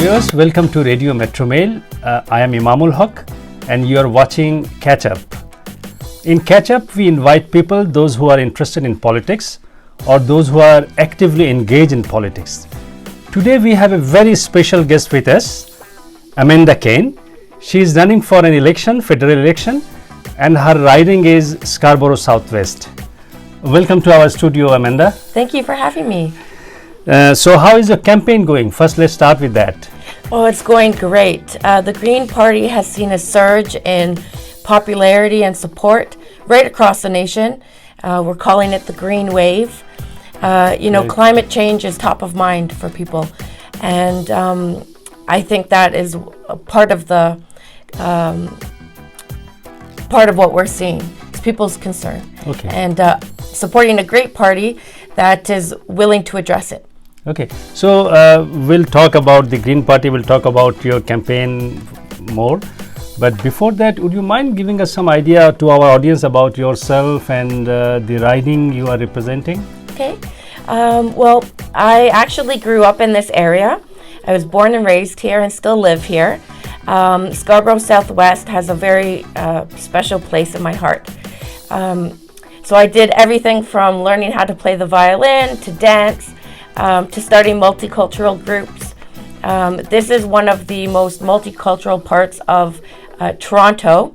viewers, welcome to Radio Metro Mail. I am Imamul Haq and you are watching Catch Up. In Catch Up, we invite people, those who are interested in politics or those who are actively engaged in politics. Today we have a very special guest with us, Amanda Cain. She is running for an election, federal election, and her riding is Scarborough Southwest. Welcome to our studio, Amanda. Thank you for having me. So how is your campaign going? First, let's start with that. Oh, it's going great. The Green Party has seen a surge in popularity and support right across the nation. We're calling it the Green Wave. Climate change is top of mind for people. And I think that is a part of what we're seeing. It's people's concern. Okay. And supporting a great party that is willing to address it. Okay, so we'll talk about the Green Party, we'll talk about your campaign more. But before that, would you mind giving us some idea to our audience about yourself and the riding you are representing? Okay, well, I actually grew up in this area. I was born and raised here and still live here. Scarborough Southwest has a very special place in my heart. So I did everything from learning how to play the violin, to dance, to starting multicultural groups. This is one of the most multicultural parts of Toronto,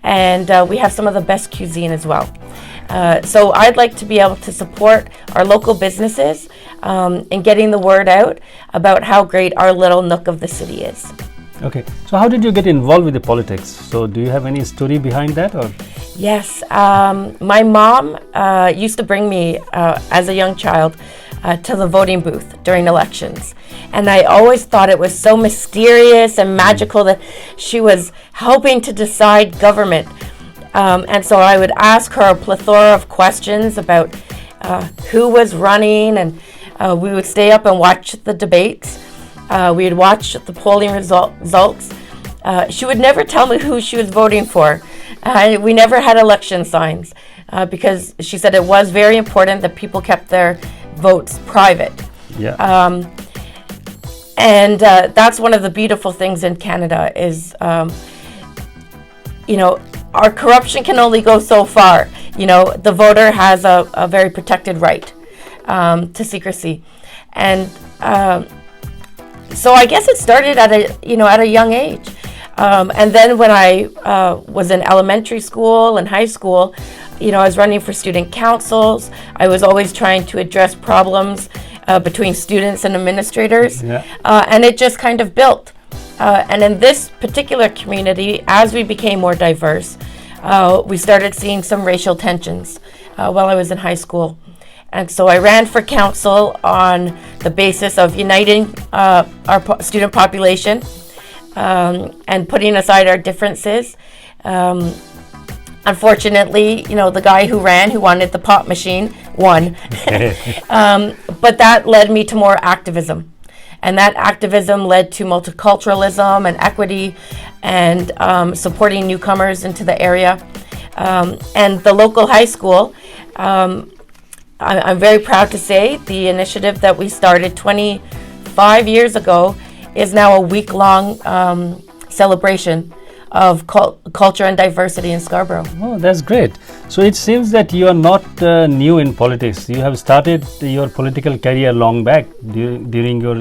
and we have some of the best cuisine as well. So I'd like to be able to support our local businesses in getting the word out about how great our little nook of the city is. Okay, so how did you get involved with the politics? So do you have any story behind that, or? Yes, my mom used to bring me as a young child to the voting booth during elections. And I always thought it was so mysterious and magical that she was helping to decide government. And so I would ask her a plethora of questions about who was running, and we would stay up and watch the debates. We would watch the polling results. She would never tell me who she was voting for. We never had election signs because she said it was very important that people kept their votes private. Yeah. And that's one of the beautiful things in Canada is, our corruption can only go so far. The voter has a very protected right to secrecy. And so I guess it started at a young age. And then when I was in elementary school and high school, I was running for student councils. I was always trying to address problems between students and administrators. Yeah. And it just kind of built. And in this particular community, as we became more diverse, we started seeing some racial tensions while I was in high school. And so I ran for council on the basis of uniting our student population and putting aside our differences. Unfortunately, the guy who wanted the pop machine, won. But that led me to more activism. And that activism led to multiculturalism and equity and supporting newcomers into the area. And the local high school, I'm very proud to say the initiative that we started 25 years ago is now a week-long celebration of culture and diversity in Scarborough. Oh, that's great. So it seems that you are not new in politics. You have started your political career long back during your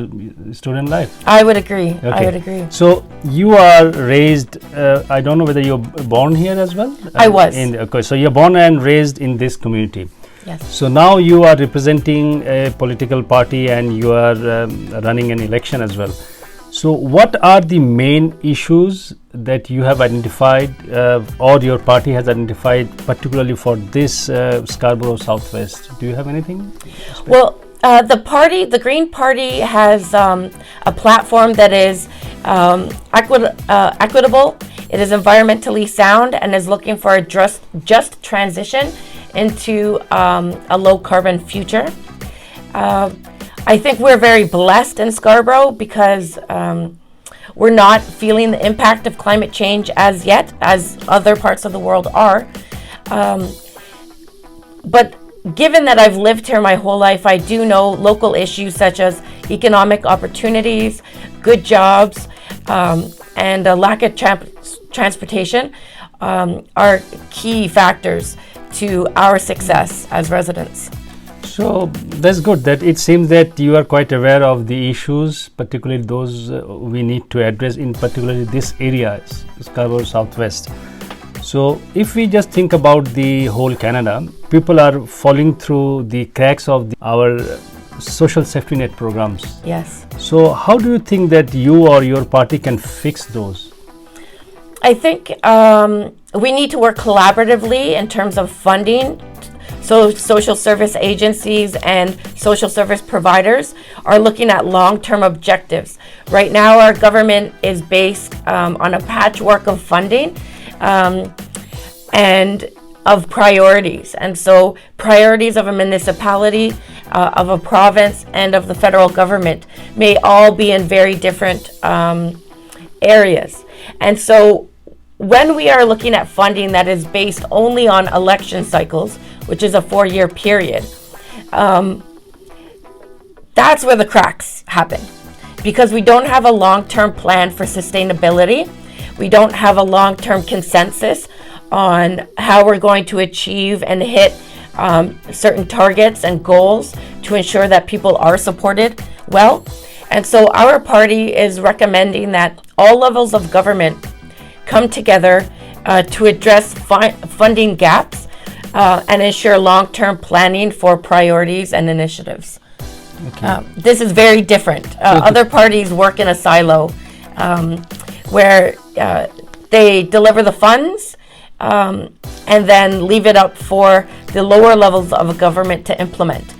student life. I would agree. Okay. I would agree. So you are raised, I don't know whether you're born here as well? I was. Okay, so you're born and raised in this community. Yes. So now you are representing a political party and you are running an election as well. So what are the main issues that you have identified or your party has identified particularly for this Scarborough Southwest? Do you have anything? Well, the Green Party has a platform that is equitable, it is environmentally sound, and is looking for a just transition into a low carbon future. I think we're very blessed in Scarborough because we're not feeling the impact of climate change as yet, as other parts of the world are. But given that I've lived here my whole life, I do know local issues such as economic opportunities, good jobs, and a lack of transportation are key factors to our success as residents. So that's good that it seems that you are quite aware of the issues, particularly those we need to address in particularly this area, Scarborough Southwest. So if we just think about the whole Canada, people are falling through the cracks of our social safety net programs. Yes. So how do you think that you or your party can fix those? I think we need to work collaboratively in terms of funding. So social service agencies and social service providers are looking at long-term objectives. Right now, our government is based on a patchwork of funding and of priorities. And so priorities of a municipality, of a province, and of the federal government may all be in very different areas. And so when we are looking at funding that is based only on election cycles, which is a 4-year period, that's where the cracks happen. Because we don't have a long-term plan for sustainability. We don't have a long-term consensus on how we're going to achieve and hit certain targets and goals to ensure that people are supported well. And so our party is recommending that all levels of government come together to address funding gaps and ensure long-term planning for priorities and initiatives. Okay. This is very different. Other parties work in a silo where they deliver the funds and then leave it up for the lower levels of government to implement.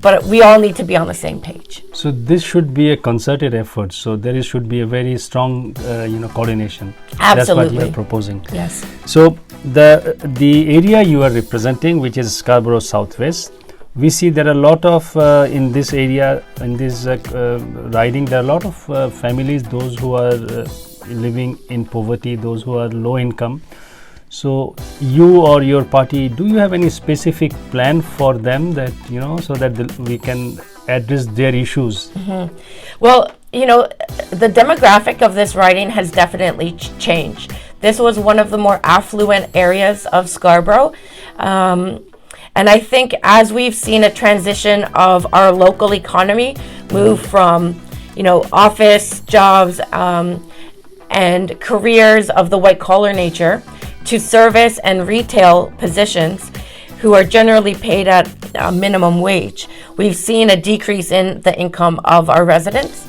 But we all need to be on the same page. So this should be a concerted effort. So there should be a very strong, coordination. Absolutely. That's what you are proposing. Yes. So the area you are representing, which is Scarborough Southwest, we see there are a lot of in this area, in this riding, there are a lot of families, those who are living in poverty, those who are low income. So you or your party, do you have any specific plan for them that, so that we can address their issues? Mm-hmm. Well, the demographic of this riding has definitely changed. This was one of the more affluent areas of Scarborough. And I think as we've seen a transition of our local economy move from, office jobs and careers of the white collar nature to service and retail positions who are generally paid at a minimum wage, we've seen a decrease in the income of our residents.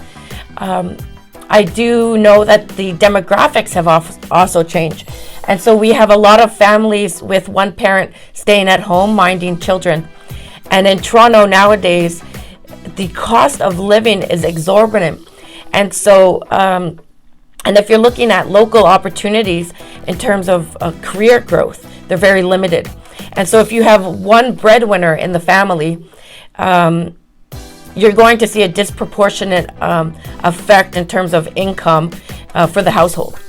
I do know that the demographics have also changed. And so we have a lot of families with one parent staying at home minding children. And in Toronto nowadays, the cost of living is exorbitant. And so, and if you're looking at local opportunities in terms of career growth, they're very limited. And so if you have one breadwinner in the family, you're going to see a disproportionate effect in terms of income for the household.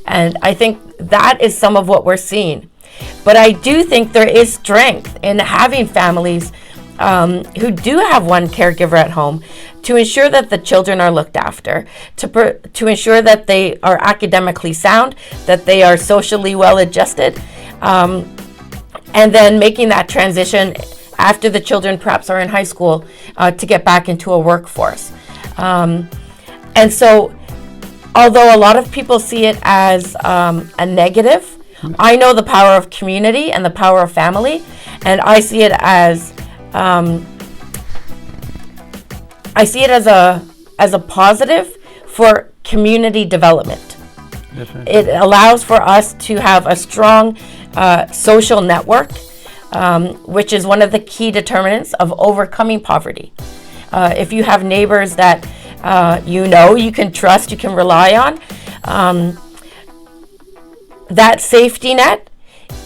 And I think that is some of what we're seeing. But I do think there is strength in having families who do have one caregiver at home to ensure that the children are looked after, to ensure that they are academically sound, that they are socially well adjusted, and then making that transition after the children perhaps are in high school to get back into a workforce. And so, although a lot of people see it as a negative, I know the power of community and the power of family, and I see it as a positive for community development. Definitely. It allows for us to have a strong social network, which is one of the key determinants of overcoming poverty. If you have neighbors that you can trust, you can rely on, that safety net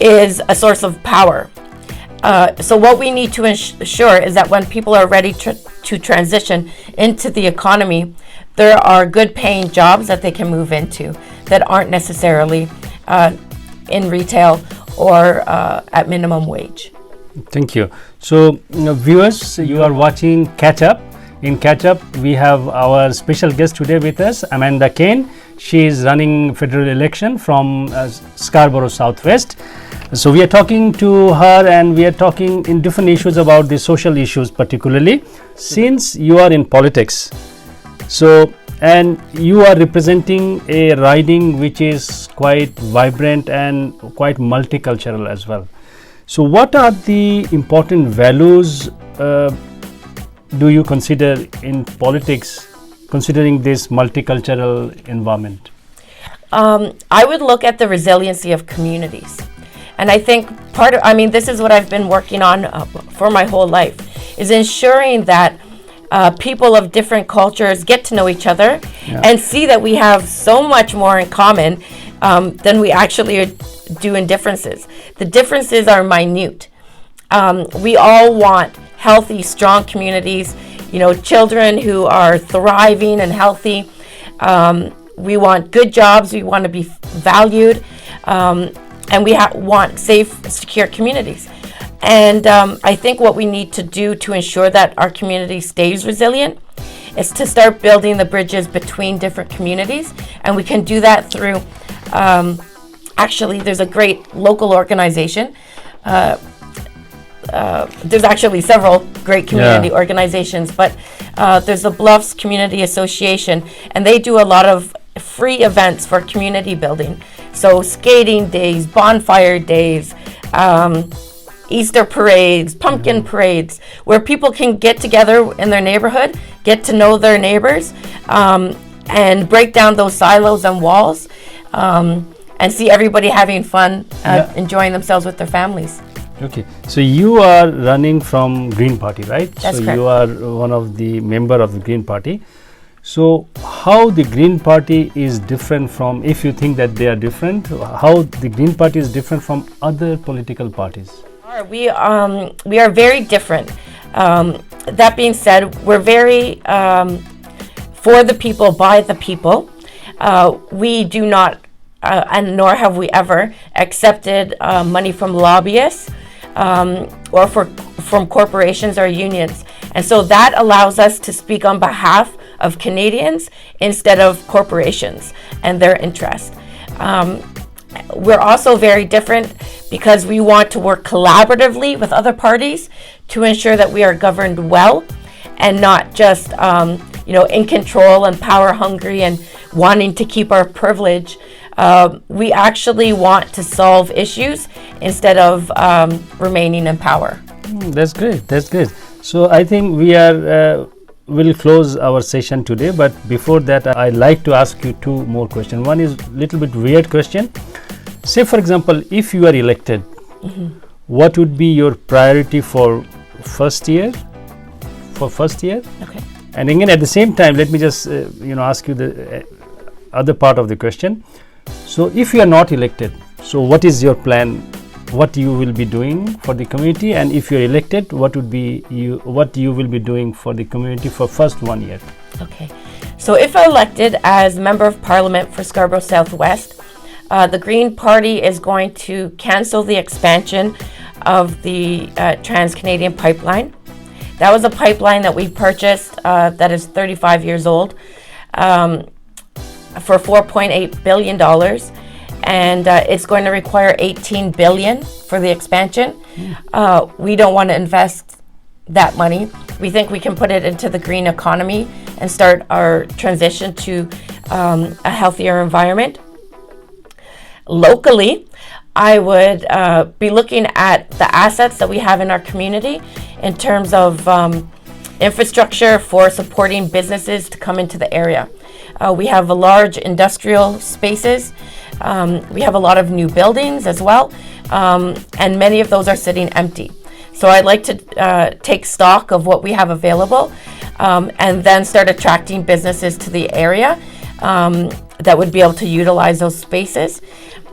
is a source of power. So what we need to ensure is that when people are ready to transition into the economy, there are good paying jobs that they can move into that aren't necessarily in retail or at minimum wage. Thank you. So, viewers, you are watching Catch Up, In Catch Up, we have our special guest today with us, Amanda Cain. She is running federal election from Scarborough Southwest. So we are talking to her, and we are talking in different issues about the social issues particularly. Since you are in politics, so and you are representing a riding which is quite vibrant and quite multicultural as well. So what are the important values do you consider in politics, considering this multicultural environment? I would look at the resiliency of communities. And I think this is what I've been working on for my whole life, is ensuring that people of different cultures get to know each other and see that we have so much more in common than we actually do in differences. The differences are minute. We all want healthy, strong communities, children who are thriving and healthy. We want good jobs. We want to be valued. And we want safe, secure communities. And I think what we need to do to ensure that our community stays resilient is to start building the bridges between different communities. And we can do that through, there's a great local organization. There's actually several great community organizations, but there's the Bluffs Community Association, and they do a lot of free events for community building. So skating days, bonfire days, Easter parades, pumpkin parades, where people can get together in their neighborhood, get to know their neighbors, and break down those silos and walls, and see everybody having fun, enjoying themselves with their families. Okay, so you are running from Green Party, right? That's correct. You are one of the member of the Green Party. So how the Green Party is different from, if you think that they are different, how the Green Party is different from other political parties? We are very different. That being said, we're very for the people, by the people. We do not, and nor have we ever accepted money from lobbyists or from corporations or unions. And so that allows us to speak on behalf of Canadians instead of corporations and their interest. We're also very different because we want to work collaboratively with other parties to ensure that we are governed well and not just in control and power hungry and wanting to keep our privilege. We actually want to solve issues instead of remaining in power. That's great. So I think we'll close our session today, but before that I'd like to ask you two more questions. One is a little bit weird question. Say for example, if you are elected, what would be your priority for first year? Okay. And again, at the same time, let me just ask you the other part of the question. So if you are not elected, so what is your plan? What you will be doing for the community? And if you're elected, what you will be doing for the community for first 1 year? Okay. So if elected as Member of Parliament for Scarborough Southwest, the Green Party is going to cancel the expansion of the Trans-Canadian Pipeline. That was a pipeline that we purchased that is 35 years old for $4.8 billion. And it's going to require $18 billion for the expansion. We don't want to invest that money. We think we can put it into the green economy and start our transition to a healthier environment. Locally, I would be looking at the assets that we have in our community in terms of infrastructure for supporting businesses to come into the area. We have a large industrial spaces. We have a lot of new buildings as well, and many of those are sitting empty. So I'd like to take stock of what we have available and then start attracting businesses to the area that would be able to utilize those spaces.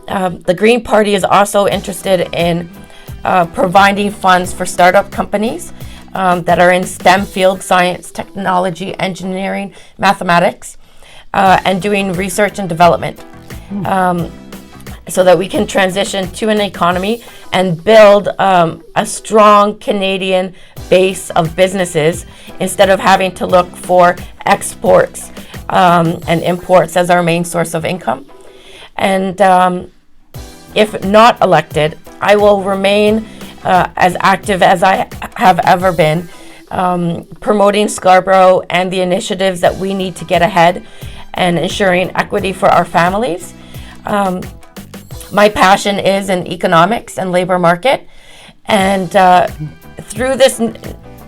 The Green Party is also interested in providing funds for startup companies that are in STEM field, science, technology, engineering, mathematics, and doing research and development. so that we can transition to an economy and build a strong Canadian base of businesses instead of having to look for exports and imports as our main source of income. And if not elected, I will remain as active as I have ever been, promoting Scarborough and the initiatives that we need to get ahead and ensuring equity for our families. My passion is in economics and labor market, and through this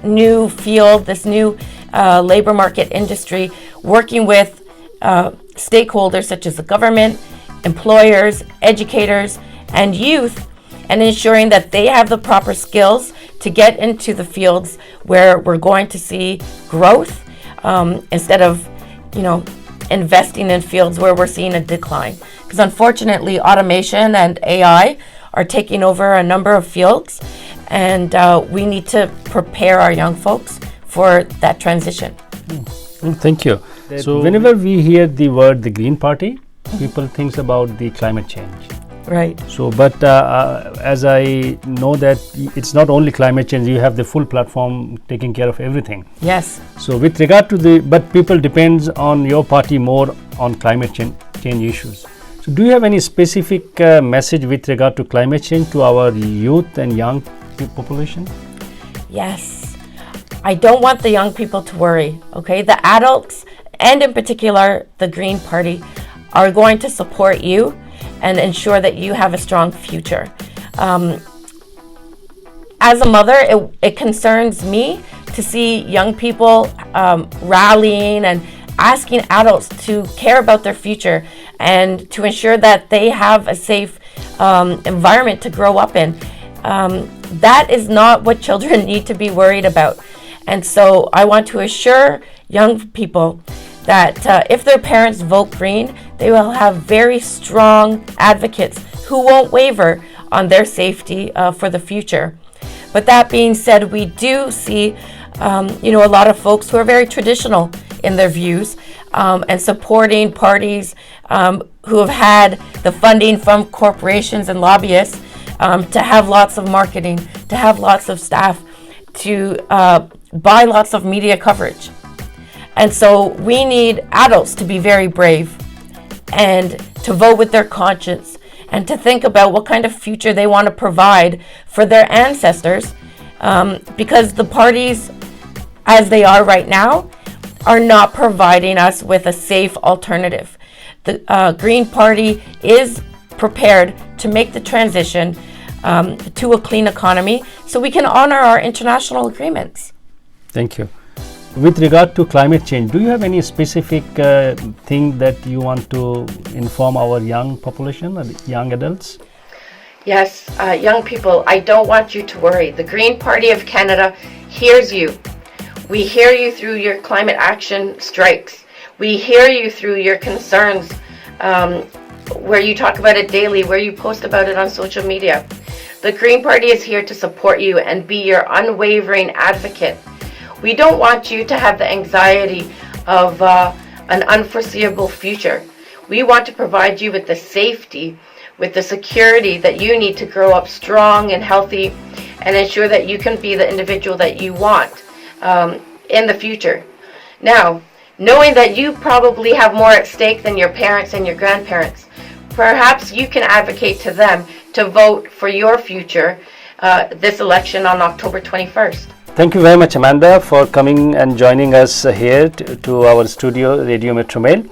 new field, this new labor market industry, working with stakeholders such as the government, employers, educators, and youth, and ensuring that they have the proper skills to get into the fields where we're going to see growth, instead of, investing in fields where we're seeing a decline. Because unfortunately, automation and AI are taking over a number of fields, and we need to prepare our young folks for that transition. Thank you. So whenever we hear the word the Green Party, people think about the climate change. Right. So, but as I know that it's not only climate change, you have the full platform taking care of everything. Yes. So with regard to but people depends on your party more on climate change issues. So do you have any specific message with regard to climate change to our youth and young population? Yes. I don't want the young people to worry, okay? The adults, and in particular the Green Party, are going to support you and ensure that you have a strong future. As a mother, it concerns me to see young people rallying and asking adults to care about their future and to ensure that they have a safe environment to grow up in. That is not what children need to be worried about. And so I want to assure young people that if their parents vote Green, they will have very strong advocates who won't waver on their safety for the future. But that being said, we do see a lot of folks who are very traditional in their views and supporting parties who have had the funding from corporations and lobbyists to have lots of marketing, to have lots of staff, to buy lots of media coverage. And so we need adults to be very brave and to vote with their conscience and to think about what kind of future they want to provide for their ancestors, because the parties, as they are right now, are not providing us with a safe alternative. The Green Party is prepared to make the transition to a clean economy so we can honor our international agreements. Thank you. With regard to climate change, do you have any specific thing that you want to inform our young population, or young adults? Yes, young people, I don't want you to worry. The Green Party of Canada hears you. We hear you through your climate action strikes. We hear you through your concerns, where you talk about it daily, where you post about it on social media. The Green Party is here to support you and be your unwavering advocate. We don't want you to have the anxiety of an unforeseeable future. We want to provide you with the safety, with the security that you need to grow up strong and healthy and ensure that you can be the individual that you want in the future. Now, knowing that you probably have more at stake than your parents and your grandparents, perhaps you can advocate to them to vote for your future this election on October 21st. Thank you very much, Amanda, for coming and joining us here to our studio, Radio Metro Mail.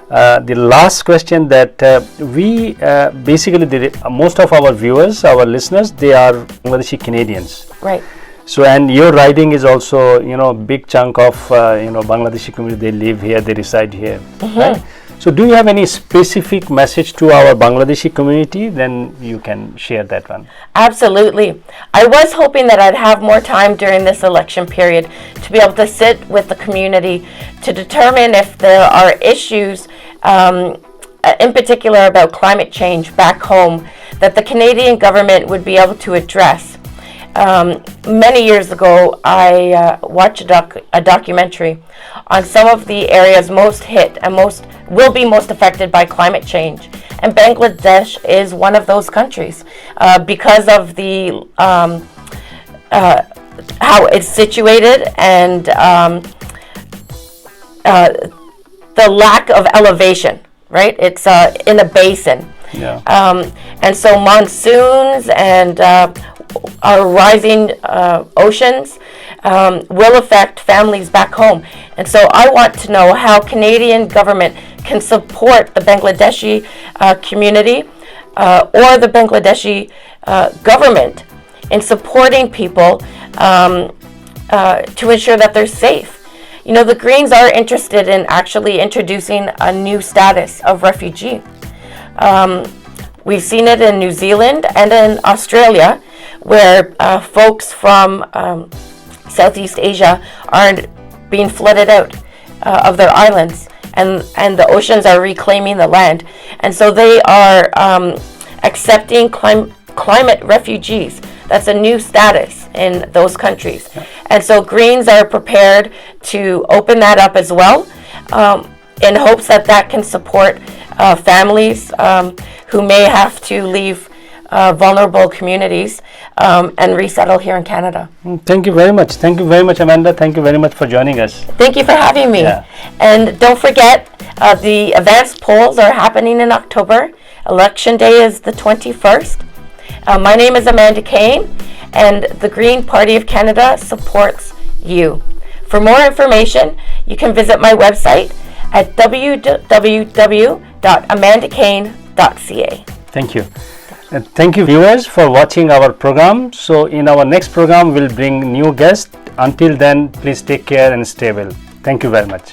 The last question that we basically, most of our viewers, our listeners, they are Bangladeshi Canadians. Right. So, and your riding is also, big chunk of, Bangladeshi community, they live here, they reside here. Mm-hmm. Right? So do you have any specific message to our Bangladeshi community? Then you can share that one. Absolutely. I was hoping that I'd have more time during this election period to be able to sit with the community to determine if there are issues, in particular about climate change back home, that the Canadian government would be able to address. many years ago, I watched a documentary on some of the areas most hit and will be most affected by climate change. And Bangladesh is one of those countries because of the how it's situated and the lack of elevation, right? It's in a basin. Yeah. And so monsoons and our rising oceans will affect families back home. And so I want to know how Canadian government can support the Bangladeshi community or the Bangladeshi government in supporting people to ensure that they're safe. You know, the Greens are interested in actually introducing a new status of refugee. We've seen it in New Zealand and in Australia, where folks from Southeast Asia are being flooded out of their islands, and the oceans are reclaiming the land. And so they are accepting climate refugees. That's a new status in those countries. And so Greens are prepared to open that up as well, in hopes that that can support families who may have to leave vulnerable communities and resettle here in Canada. Thank you very much. Thank you very much, Amanda. Thank you very much for joining us. Thank you for having me. Yeah. And don't forget, the advanced polls are happening in October. Election day is the 21st. My name is Amanda Cain, and the Green Party of Canada supports you. For more information, you can visit my website at www.amandacain.ca. Thank you. And thank you, viewers, for watching our program. So in our next program, we'll bring new guests. Until then, please take care and stay well. Thank you very much.